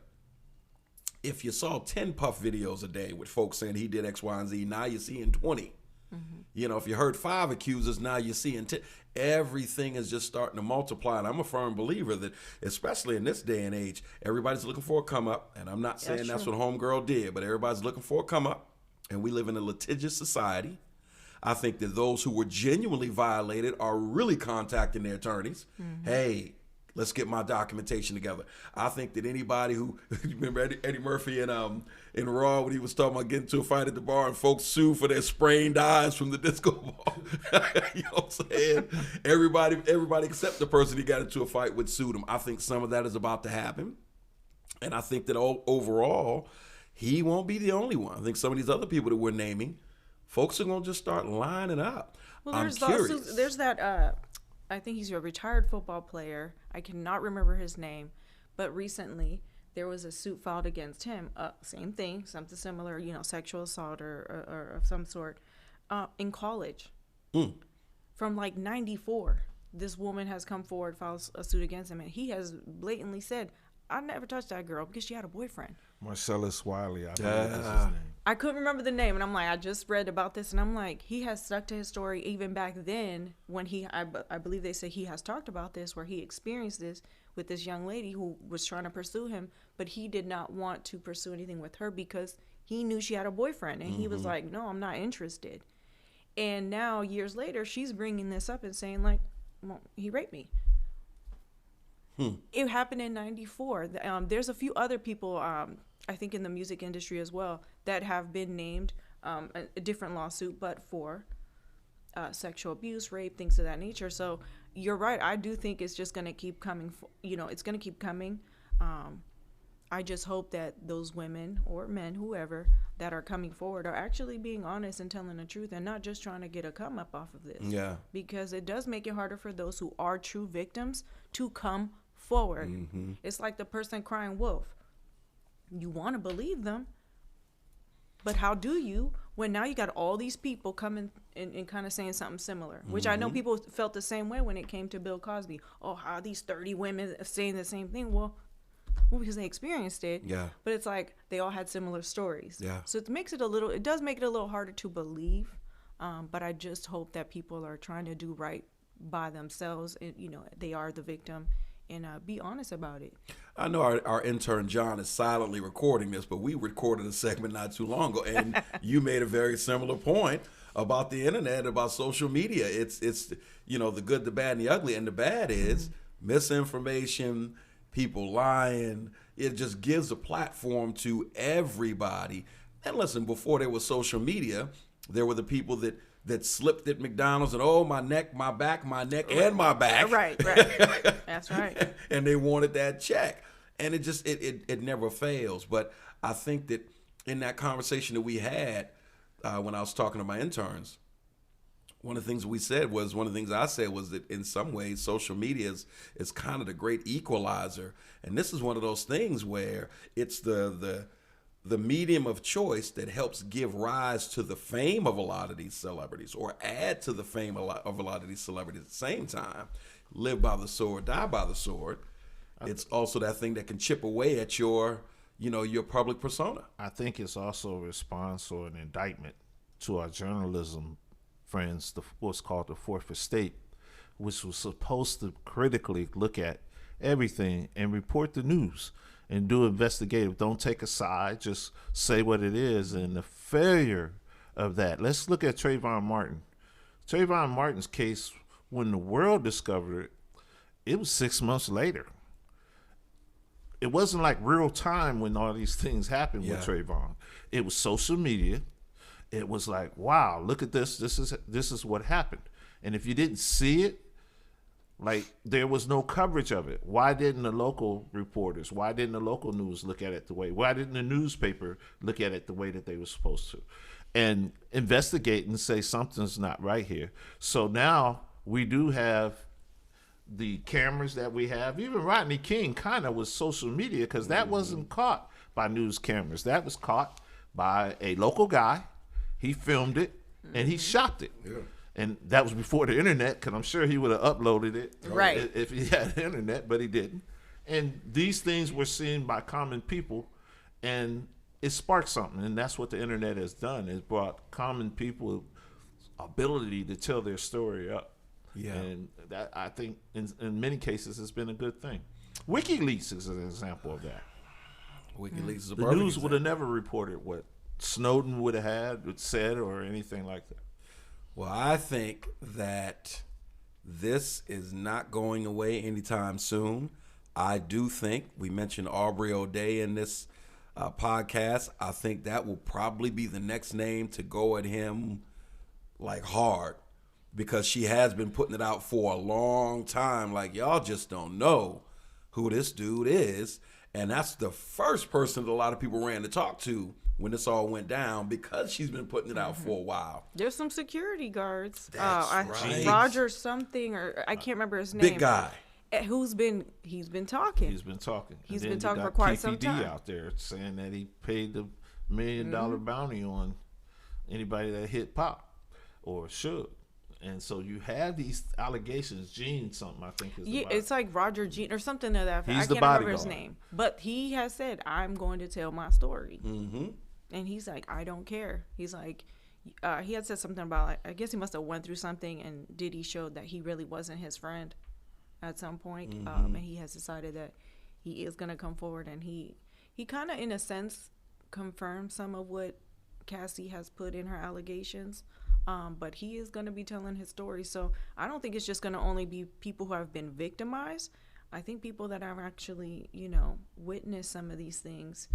if you saw 10 Puff videos a day with folks saying he did X, Y, and Z, now you're seeing 20. Mm-hmm. If you heard 5 accusers, now you're seeing 10. Everything is just starting to multiply. And I'm a firm believer that, especially in this day and age, everybody's looking for a come up. And I'm not saying that's what Homegirl did, but everybody's looking for a come up. And we live in a litigious society. I think that those who were genuinely violated are really contacting their attorneys. Mm-hmm. Hey, let's get my documentation together. I think that anybody who, remember Eddie Murphy in Raw when he was talking about getting into a fight at the bar and folks sue for their sprained eyes from the disco ball. You know what I'm saying? Everybody except the person he got into a fight with sued him. I think some of that is about to happen. And I think that overall, he won't be the only one. I think some of these other people that we're naming, folks are going to just start lining up. Well, I'm curious. Also, there's that, I think he's a retired football player. I cannot remember his name. But recently, there was a suit filed against him. Same thing, something similar, sexual assault or of some sort, in college. From like 94, this woman has come forward, files a suit against him. And he has blatantly said, I never touched that girl because she had a boyfriend. Marcel Swy, I believe that's his name. I couldn't remember the name, and I'm like, I just read about this, and I'm like, he has stuck to his story even back then when I believe they say he has talked about this, where he experienced this with this young lady who was trying to pursue him, but he did not want to pursue anything with her because he knew she had a boyfriend, and he was like, no, I'm not interested. And now, years later, she's bringing this up and saying, like, well, he raped me. It happened in 94. There's a few other people, I think in the music industry as well, that have been named a different lawsuit, but for sexual abuse, rape, things of that nature. So you're right. I do think it's just going to keep coming. It's going to keep coming. I just hope that those women or men, whoever, that are coming forward are actually being honest and telling the truth and not just trying to get a come up off of this. Yeah. Because it does make it harder for those who are true victims to come forward. Mm-hmm. It's like the person crying wolf. You want to believe them, but how do you when now you got all these people coming and kind of saying something similar, which I know people felt the same way when it came to Bill Cosby. Oh, how these 30 women saying the same thing? Well, because they experienced it. Yeah. But it's like they all had similar stories. Yeah. So it does make it a little harder to believe. But I just hope that people are trying to do right by themselves. And, they are the victim. And be honest about it. I know our intern John is silently recording this, but we recorded a segment not too long ago, and you made a very similar point about the internet, about social media. It's the good, the bad, and the ugly. And the bad is misinformation, people lying. It just gives a platform to everybody. And listen, before there was social media, there were the people that slipped at McDonald's and, oh, my neck, my back, my neck, and my back. Right. That's right. And they wanted that check. And it just, it never fails. But I think that in that conversation that we had when I was talking to my interns, one of the things I said was that in some ways social media is kind of the great equalizer, and this is one of those things where it's the medium of choice that helps give rise to the fame of a lot of these celebrities, or add to the fame of a lot of these celebrities at the same time. Live by the sword, die by the sword. It's also that thing that can chip away at your public persona. I think it's also a response or an indictment to our journalism friends, what's called the Fourth Estate, which was supposed to critically look at everything and report the news and do investigative. Don't take a side, just say what it is. And the failure of that. Let's look at Trayvon Martin. Trayvon Martin's case, when the world discovered it was 6 months later. It wasn't like real time when all these things happened with Trayvon. It was social media. It was like, wow, look at this. This is what happened. And if you didn't see it, like, there was no coverage of it. Why didn't the local reporters, why didn't the local news look at it why didn't the newspaper look at it the way that they were supposed to? And investigate and say something's not right here. So now we do have the cameras that we have. Even Rodney King kind of was social media, because that wasn't caught by news cameras. That was caught by a local guy. He filmed it and he shopped it. Yeah. And that was before the internet, because I'm sure he would have uploaded it if he had the internet, but he didn't. And these things were seen by common people, and it sparked something. And that's what the internet has done. It's brought common people ability to tell their story up. Yeah. And that, I think, in many cases, has been a good thing. WikiLeaks is an example of that. WikiLeaks is a The news would have never reported what Snowden would have said or anything like that. Well, I think that this is not going away anytime soon. I do think, we mentioned Aubrey O'Day in this podcast. I think that will probably be the next name to go at him like hard, because she has been putting it out for a long time. Like, y'all just don't know who this dude is. And that's the first person that a lot of people ran to talk to when this all went down, because she's been putting it out for a while. There's some security guards. That's right. Roger something, or I can't remember his name. Big guy. He's been talking. He's been talking. He's been talking for quite some time. P-Diddy out there saying that he paid the $1 million bounty on anybody that hit Pop or should. And so you have these allegations. Gene something, I think, is the body. It's like Roger Gene or something to that effect. He's I the can't remember bodyguard. his name. But he has said, I'm going to tell my story. Mm-hmm. And he's like, I don't care. He's like, he had said something about, like, I guess he must have went through something, and Diddy showed that he really wasn't his friend at some point. And he has decided that he is going to come forward. And he kind of, in a sense, confirmed some of what Cassie has put in her allegations. But he is going to be telling his story. So I don't think it's just going to only be people who have been victimized. I think people that have actually, witnessed some of these things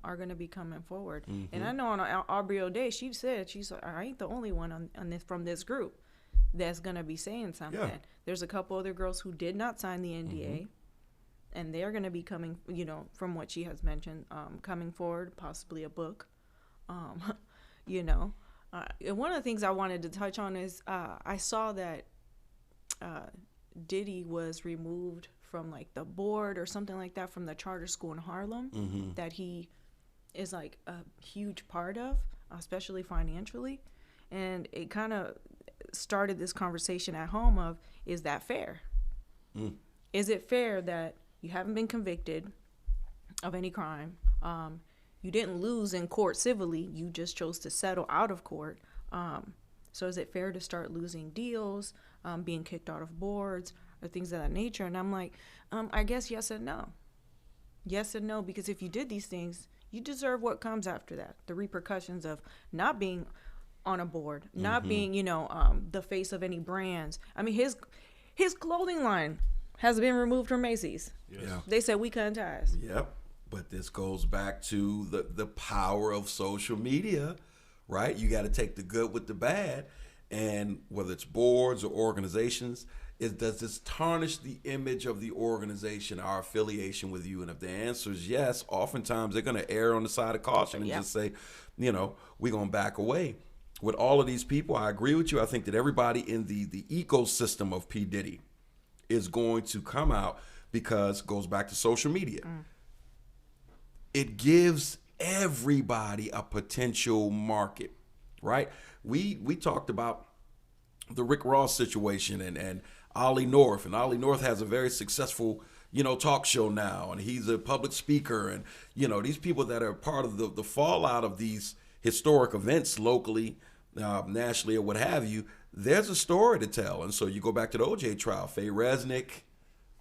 are going to be coming forward. Mm-hmm. And I know on Aubrey O'Day, she said, I ain't the only one on this from this group that's going to be saying something. Yeah. There's a couple other girls who did not sign the NDA, and they're going to be coming, from what she has mentioned, coming forward, possibly a book, And one of the things I wanted to touch on is I saw that Diddy was removed from like the board or something like that from the charter school in Harlem that he is like a huge part of, especially financially. And it kind of started this conversation at home of, is that fair? Is it fair that you haven't been convicted of any crime? You didn't lose in court civilly. You just chose to settle out of court. So is it fair to start losing deals, being kicked out of boards, or things of that nature? And I'm like, I guess yes and no. Yes and no, because if you did these things, you deserve what comes after that. The repercussions of not being on a board, not being, the face of any brands. I mean, his clothing line has been removed from Macy's. Yeah. They said we cut ties. Yep. But this goes back to the power of social media, right? You got to take the good with the bad. And whether it's boards or organizations, does this tarnish the image of the organization, our affiliation with you? And if the answer is yes, oftentimes they're going to err on the side of caution and just say, we're going to back away. with all of these people, I agree with you. I think that everybody in the ecosystem of P. Diddy is going to come out because it goes back to social media. It gives everybody a potential market, right? We talked about the Rick Ross situation and Ollie North, and Ollie North has a very successful, talk show now, and he's a public speaker, and these people that are part of the fallout of these historic events locally, nationally, or what have you. There's a story to tell, and so you go back to the OJ trial, Faye Resnick,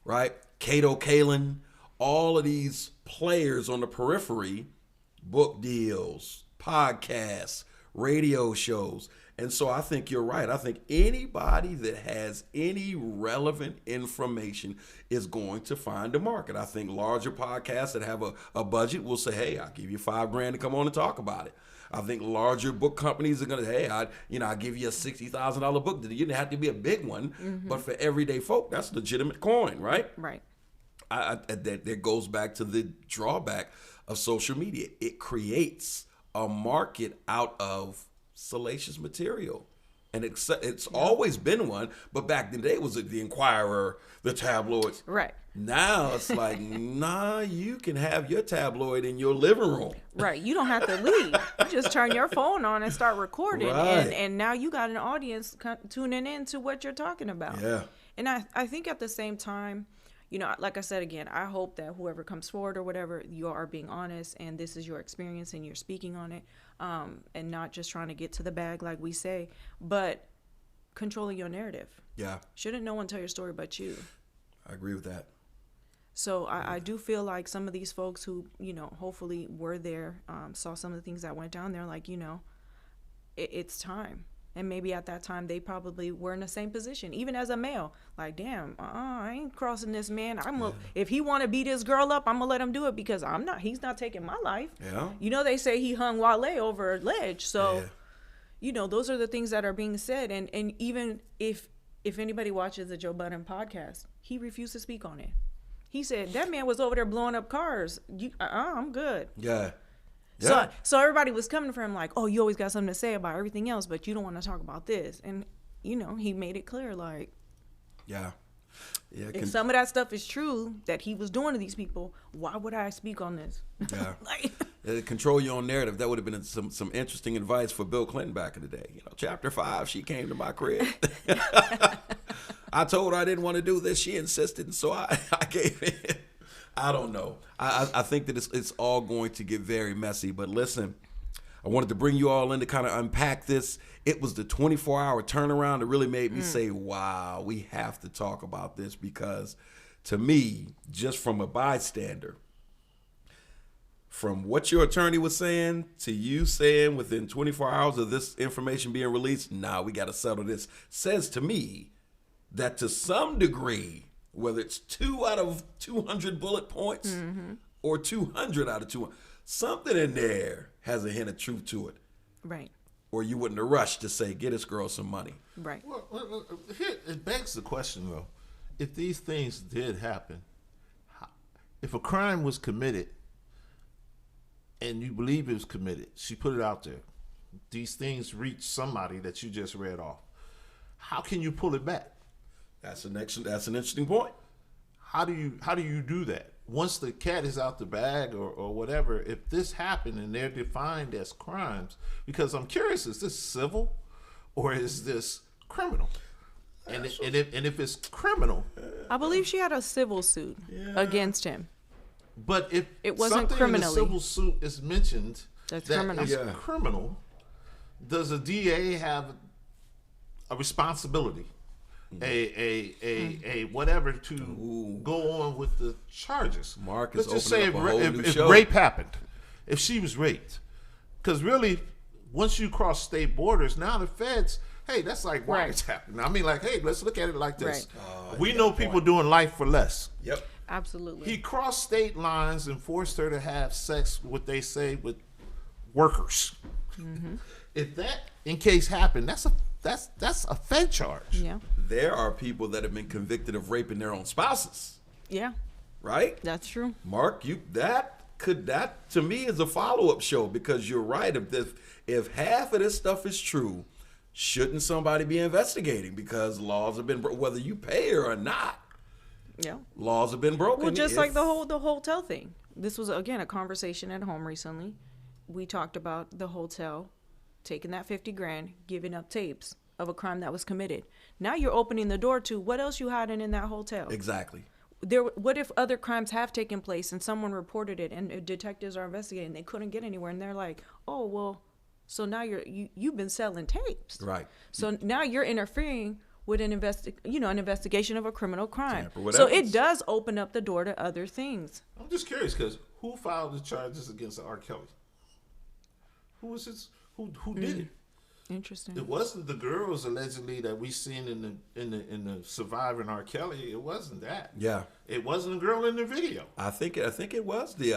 right? Kato Kalin, all of these players on the periphery, book deals, podcasts, radio shows. And so I think you're right. I think anybody that has any relevant information is going to find a market. I think larger podcasts that have a budget will say, hey, I'll give you $5,000 to come on and talk about it. I think larger book companies are going to, hey, I'll give you a $60,000 book. You didn't have to be a big one, but for everyday folk, that's legitimate coin, right? Right. That goes back to the drawback of social media. It creates a market out of salacious material, and it's always been one. But back in the day, it was the Inquirer, the tabloids. Right. Now it's like, nah, you can have your tabloid in your living room. Right. You don't have to leave. You just turn your phone on and start recording, Right. and now you got an audience tuning in to what you're talking about. Yeah. And I think at the same time, like I said again, I hope that whoever comes forward or whatever, you are being honest, and this is your experience, and you're speaking on it, and not just trying to get to the bag like we say, but controlling your narrative. Yeah. Shouldn't no one tell your story but you? I agree with that. So I do feel like some of these folks who, hopefully were there, saw some of the things that went down there, like, it's time. And maybe at that time they probably were in the same position, even as a male. Like, damn, I ain't crossing this man. If he want to beat his girl up, I'm gonna let him do it because he's not taking my life. Yeah. They say he hung Wale over a ledge. So, those are the things that are being said. And even if anybody watches the Joe Budden podcast, he refused to speak on it. He said, that man was over there blowing up cars. I'm good. Yeah. Yeah. So everybody was coming for him like, oh, you always got something to say about everything else, but you don't want to talk about this. And, he made it clear, like, Yeah. if some of that stuff is true that he was doing to these people, why would I speak on this? Yeah. Control your own narrative. That would have been some interesting advice for Bill Clinton back in the day. Chapter 5, she came to my crib. I told her I didn't want to do this. She insisted, and so I gave in. I don't know. I think that it's all going to get very messy. But listen, I wanted to bring you all in to kind of unpack this. It was the 24-hour turnaround that really made me say, wow, we have to talk about this, because to me, just from a bystander, from what your attorney was saying to you saying within 24 hours of this information being released, we got to settle this, says to me that to some degree, whether it's 2 out of 200 bullet points or 200 out of 200, something in there has a hint of truth to it. Right. Or you wouldn't have rushed to say, get this girl some money. Right. Well, here, it begs the question, though. If these things did happen, if a crime was committed and you believe it was committed, she put it out there, these things reach somebody that you just read off, how can you pull it back? That's an interesting point. How do you do that? Once the cat is out the bag or whatever, if this happened and they're defined as crimes, because I'm curious, is this civil or is this criminal? And if it's criminal, I believe she had a civil suit against him. But if it wasn't something criminally, in the civil suit is mentioned that's that criminal. is criminal, does a DA have a responsibility? A whatever to go on with the charges. Marc Let's is just say opening up a whole new if show. rape happened, if she was raped, because really, once you cross state borders, now the feds, hey, that's like wiretapping. I mean, like, hey, let's look at it like this. Right. We know people doing life for less. Yep. Absolutely. He crossed state lines and forced her to have sex, what they say, with workers. If that in case happened, that's a Fed charge. Yeah. There are people that have been convicted of raping their own spouses. Yeah. Right? That's true. Marc, that to me is a follow-up show, because you're right. If half of this stuff is true, shouldn't somebody be investigating? Because laws have been whether you pay or not. Yeah. Laws have been broken. Well, just like the hotel thing. This was, again, a conversation at home recently. We talked about the hotel taking that $50,000, giving up tapes of a crime that was committed. Now you're opening the door to what else you hiding in that hotel. Exactly. What if other crimes have taken place and someone reported it and detectives are investigating, they couldn't get anywhere, and they're like, oh, well, so now you've been selling tapes. Right. So now you're interfering with an investigation of a criminal crime. So evidence. it does open up the door to other things. I'm just curious, because who filed the charges against R. Kelly? Who was his? Who did it? Interesting. It wasn't the girls allegedly that we seen in the surviving R. Kelly. It wasn't that. Yeah. It wasn't a girl in the video. I think it was the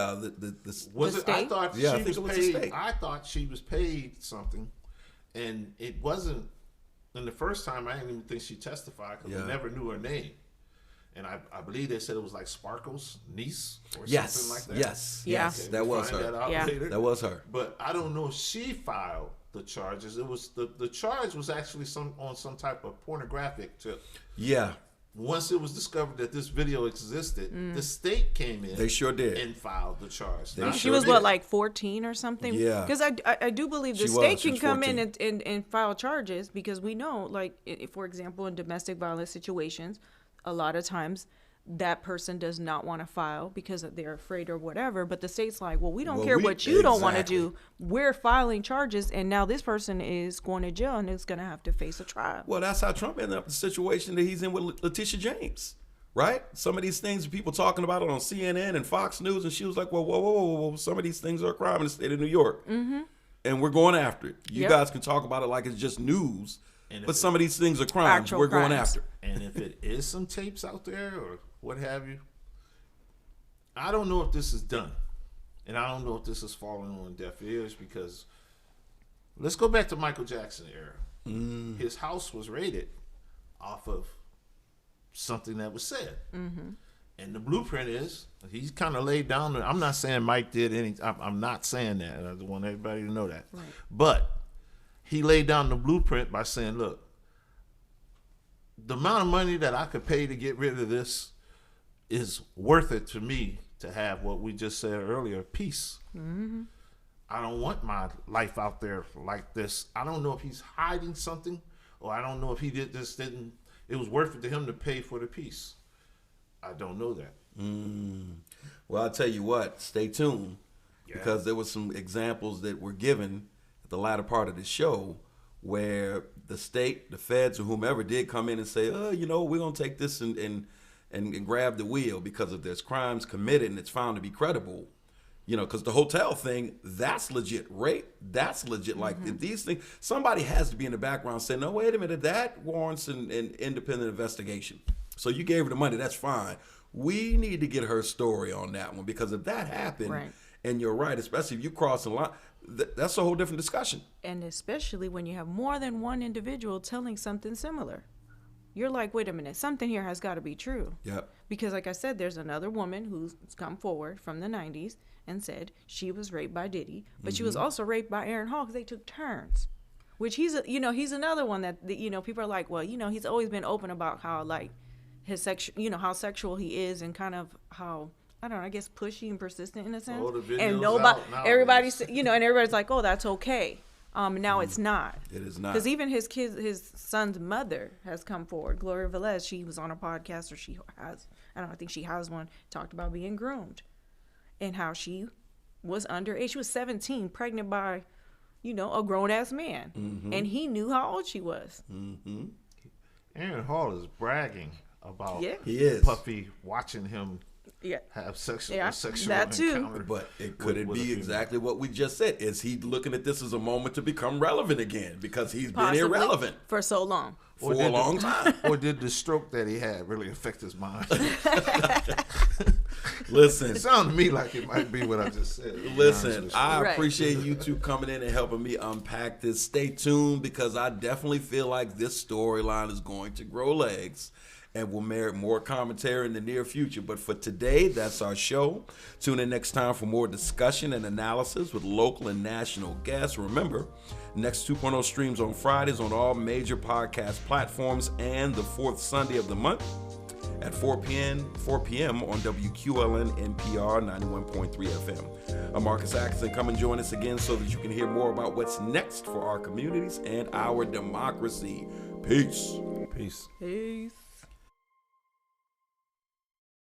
Was the it? state? I thought Yeah, I she think was it was the paid. state. I thought she was paid something, and it wasn't. And the first time, I didn't even think she testified because we never knew her name. And I believe they said it was like Sparkle's niece or something like that. Yes. Yeah. Yes. That was her. That out Yeah. later. That was her. But I don't know if she filed the charges. It was the charge was actually on some type of pornographic tip. Yeah. Once it was discovered that this video existed, the state came in. They sure did. And filed the charge. They She sure was did. what, like 14 or something? Yeah. Because I do believe the She state was. She can was come 14. in and file charges, because we know, like, for example, in domestic violence situations, a lot of times that person does not want to file because they're afraid or whatever. But the state's like, well, we don't care what you don't want to do. We're filing charges, and now this person is going to jail and is going to have to face a trial. Well, that's how Trump ended up in the situation that he's in with Letitia James, right? Some of these things, people talking about it on CNN and Fox News, and she was like, well, whoa. Some of these things are a crime in the state of New York. Mm-hmm. And we're going after it. You guys can talk about it like it's just news, but some of these things are crimes. Actual We're going crimes. after it. And if it is some tapes out there or what have you, I don't know if this is done. And I don't know if this is falling on deaf ears, because let's go back to Michael Jackson era. His house was raided off of something that was said. Mm-hmm. And the blueprint is, he's kind of laid down. I'm not saying Mike did any, I'm not saying that. I want everybody to know that. Right. But he laid down the blueprint by saying, look, the amount of money that I could pay to get rid of this is worth it to me to have what we just said earlier, peace. Mm-hmm. I don't want my life out there like this. I don't know if he's hiding something, or I don't know if he didn't. It was worth it to him to pay for the peace. I don't know that. Well, I'll tell you what, stay tuned, because there was some examples that were given at the latter part of the show where the state, the feds, or whomever did come in and say, we're going to take this and grab the wheel because if there's crimes committed and it's found to be credible, because the hotel thing, that's legit. Rape, that's legit. Like, if these things, somebody has to be in the background saying, no, wait a minute, that warrants an independent investigation. So you gave her the money, that's fine. We need to get her story on that one, because if that happened, and you're right, especially if you cross the line, that's a whole different discussion. And especially when you have more than one individual telling something similar. You're like, wait a minute, something here has got to be true. Yep. Because like I said, there's another woman who's come forward from the 90s and said she was raped by Diddy, but she was also raped by Aaron Hall, because they took turns. Which he's another one that, people are like, well, he's always been open about how, like, his how sexual he is, and kind of how, I don't know, I guess pushy and persistent in a sense. And nobody, everybody's, and everybody's like, oh, that's okay. Now it's not. It is not. Because even his son's mother has come forward. Gloria Velez, she was on a podcast, or she has, I think she has one, talked about being groomed. And how she was underage. She was 17, pregnant by, a grown-ass man. Mm-hmm. And he knew how old she was. Mm-hmm. Aaron Hall is bragging about he is. Puffy watching him have sexual that too. encounter. But could it be exactly what we just said? Is he looking at this as a moment to become relevant again? Because he's been irrelevant for so long. For a long time. Or did the stroke that he had really affect his mind? Listen. It sounded to me like it might be what I just said. Listen, I appreciate you two coming in and helping me unpack this. Stay tuned, because I definitely feel like this storyline is going to grow legs. and we'll merit more commentary in the near future. But for today, that's our show. Tune in next time for more discussion and analysis with local and national guests. Remember, Next 2.0 streams on Fridays on all major podcast platforms and the fourth Sunday of the month at 4 p.m. on WQLN NPR 91.3 FM. I'm Marcus Atkinson. Come and join us again so that you can hear more about what's next for our communities and our democracy. Peace. Peace. Peace.